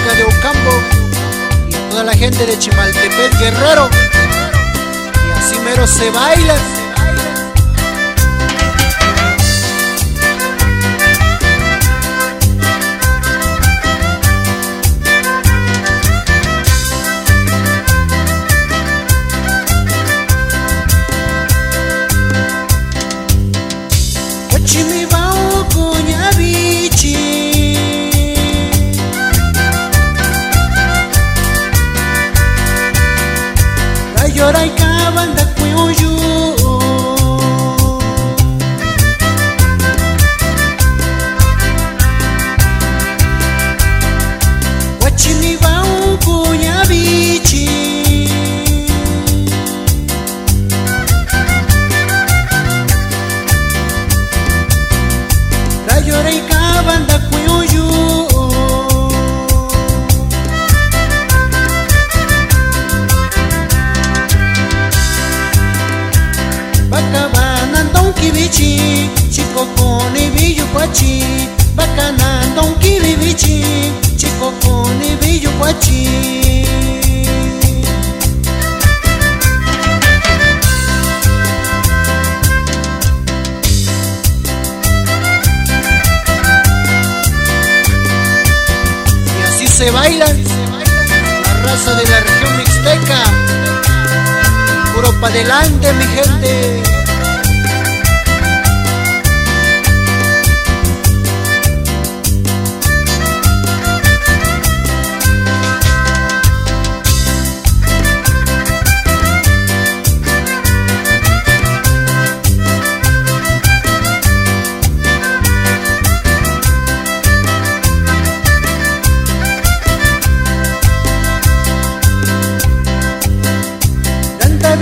música de Ocampo y a toda la gente de Chimaltepec, Guerrero. Y así mero se baila. Chimi bao kunya bichi la llora y cabanda cuyo Chimi bao kunya bichi llora y cabanda cuyo Bacabanan don kibichi chico con ibillo pachi Bacanan don kibichi chico con ibillo pachi Se bailan la raza de la región mixteca, puro pa' adelante mi gente.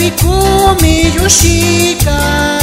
Bikumi yoshika